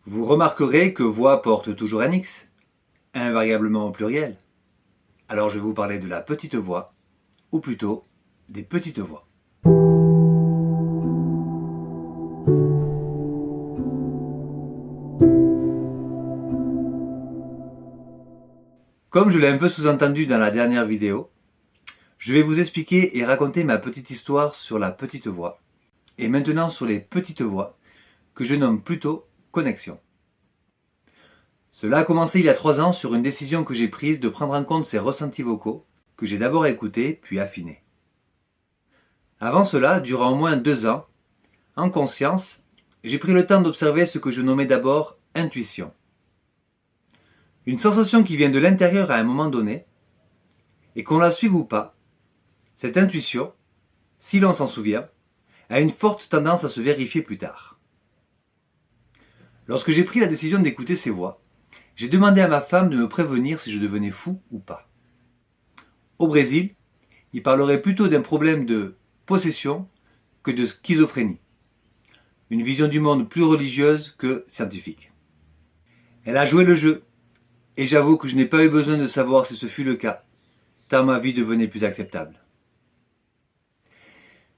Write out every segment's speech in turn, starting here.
Vous remarquerez que voix porte toujours un X, invariablement au pluriel. Alors je vais vous parler de la petite voix, ou plutôt des petites voix. Comme je l'ai un peu sous-entendu dans la dernière vidéo, je vais vous expliquer et raconter ma petite histoire sur la petite voix, et maintenant sur les petites voix, que je nomme plutôt connexion. Cela a commencé il y a 3 ans sur une décision que j'ai prise de prendre en compte ces ressentis vocaux, que j'ai d'abord écoutés puis affinés. Avant cela, durant au moins 2 ans, en conscience, j'ai pris le temps d'observer ce que je nommais d'abord intuition. Une sensation qui vient de l'intérieur à un moment donné, et qu'on la suive ou pas, cette intuition, si l'on s'en souvient, a une forte tendance à se vérifier plus tard. Lorsque j'ai pris la décision d'écouter ces voix, j'ai demandé à ma femme de me prévenir si je devenais fou ou pas. Au Brésil, il parlerait plutôt d'un problème de possession que de schizophrénie. Une vision du monde plus religieuse que scientifique. Elle a joué le jeu, et j'avoue que je n'ai pas eu besoin de savoir si ce fut le cas, tant ma vie devenait plus acceptable.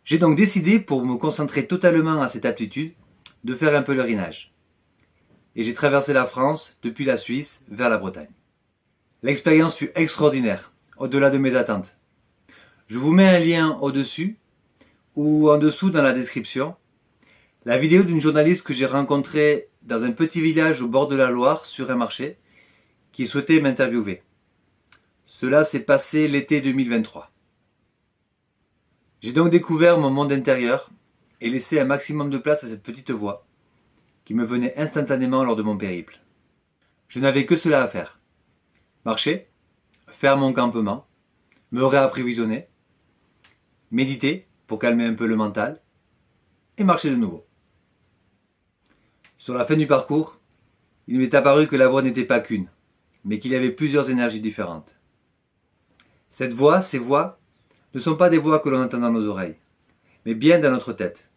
J'ai donc décidé, pour me concentrer totalement à cette aptitude, de faire un pèlerinage. Et j'ai traversé la France, depuis la Suisse, vers la Bretagne. L'expérience fut extraordinaire, au-delà de mes attentes. Je vous mets un lien au-dessus, ou en dessous dans la description, la vidéo d'une journaliste que j'ai rencontrée dans un petit village au bord de la Loire, sur un marché, qui souhaitait m'interviewer. Cela s'est passé l'été 2023. J'ai donc découvert mon monde intérieur et laissé un maximum de place à cette petite voix qui me venait instantanément lors de mon périple. Je n'avais que cela à faire. Marcher, faire mon campement, me réapprovisionner, méditer pour calmer un peu le mental et marcher de nouveau. Sur la fin du parcours, il m'est apparu que la voix n'était pas qu'une, mais qu'il y avait plusieurs énergies différentes. Cette voix, ces voix, ne sont pas des voix que l'on entend dans nos oreilles, mais bien dans notre tête.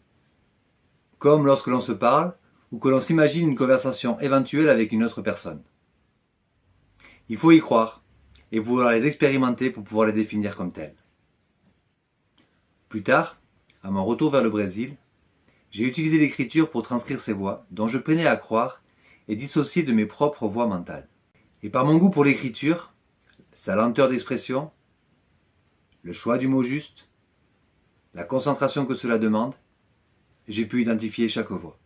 Comme lorsque l'on se parle ou que l'on s'imagine une conversation éventuelle avec une autre personne. Il faut y croire et vouloir les expérimenter pour pouvoir les définir comme telles. Plus tard, à mon retour vers le Brésil, j'ai utilisé l'écriture pour transcrire ces voix dont je peinais à croire et dissocier de mes propres voix mentales. Et par mon goût pour l'écriture, sa lenteur d'expression, le choix du mot juste, la concentration que cela demande, j'ai pu identifier chaque voix.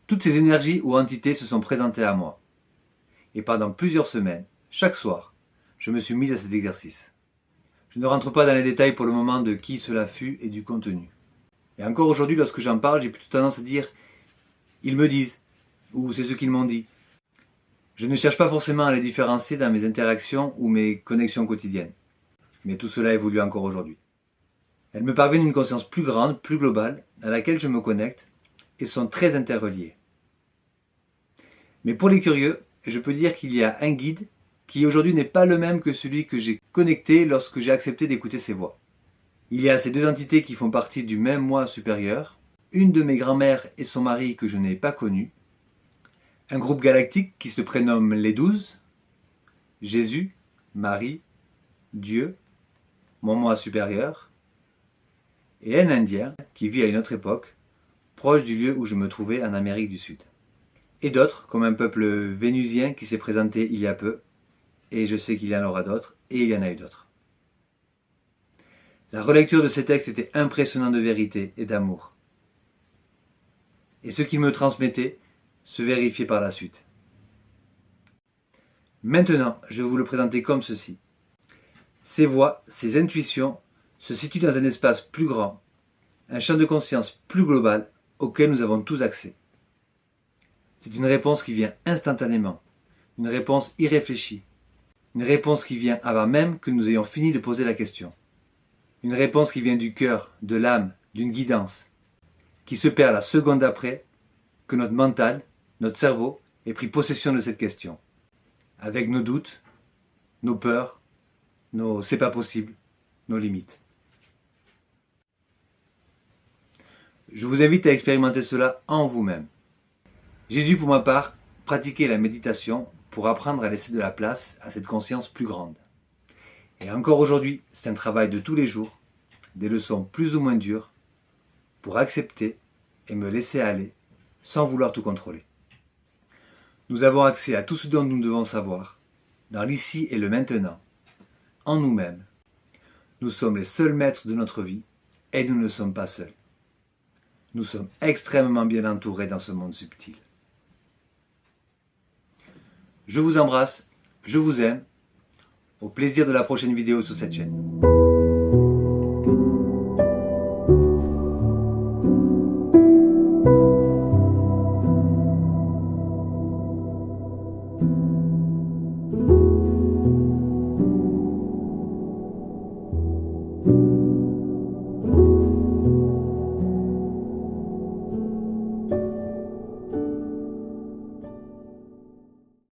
Toutes ces énergies ou entités se sont présentées à moi. Et pendant plusieurs semaines, chaque soir, je me suis mise à cet exercice. Je ne rentre pas dans les détails pour le moment de qui cela fut et du contenu. Et encore aujourd'hui, lorsque j'en parle, j'ai plutôt tendance à dire « ils me disent » ou « c'est ce qu'ils m'ont dit ». Je ne cherche pas forcément à les différencier dans mes interactions ou mes connexions quotidiennes. Mais tout cela évolue encore aujourd'hui. Elles me parviennent une conscience plus grande, plus globale, à laquelle je me connecte, et sont très interreliées. Mais pour les curieux, je peux dire qu'il y a un guide qui aujourd'hui n'est pas le même que celui que j'ai connecté lorsque j'ai accepté d'écouter ces voix. Il y a ces deux entités qui font partie du même moi supérieur, une de mes grand-mères et son mari que je n'ai pas connu, un groupe galactique qui se prénomme les 12, Jésus, Marie, Dieu, mon moi supérieur, et un Indien qui vit à une autre époque, proche du lieu où je me trouvais en Amérique du Sud. Et d'autres, comme un peuple vénusien qui s'est présenté il y a peu, et je sais qu'il y en aura d'autres, et il y en a eu d'autres. La relecture de ces textes était impressionnante de vérité et d'amour. Et ce qu'ils me transmettaient se vérifiait par la suite. Maintenant, je vais vous le présenter comme ceci. Ces voix, ces intuitions, se situent dans un espace plus grand, un champ de conscience plus global auquel nous avons tous accès. C'est une réponse qui vient instantanément, une réponse irréfléchie, une réponse qui vient avant même que nous ayons fini de poser la question. Une réponse qui vient du cœur, de l'âme, d'une guidance, qui se perd la seconde après que notre mental, notre cerveau, ait pris possession de cette question, avec nos doutes, nos peurs, nos c'est pas possible, nos limites. Je vous invite à expérimenter cela en vous-même. J'ai dû pour ma part pratiquer la méditation pour apprendre à laisser de la place à cette conscience plus grande. Et encore aujourd'hui, c'est un travail de tous les jours, des leçons plus ou moins dures, pour accepter et me laisser aller sans vouloir tout contrôler. Nous avons accès à tout ce dont nous devons savoir, dans l'ici et le maintenant, en nous-mêmes. Nous sommes les seuls maîtres de notre vie et nous ne sommes pas seuls. Nous sommes extrêmement bien entourés dans ce monde subtil. Je vous embrasse, je vous aime. Au plaisir de la prochaine vidéo sur cette chaîne.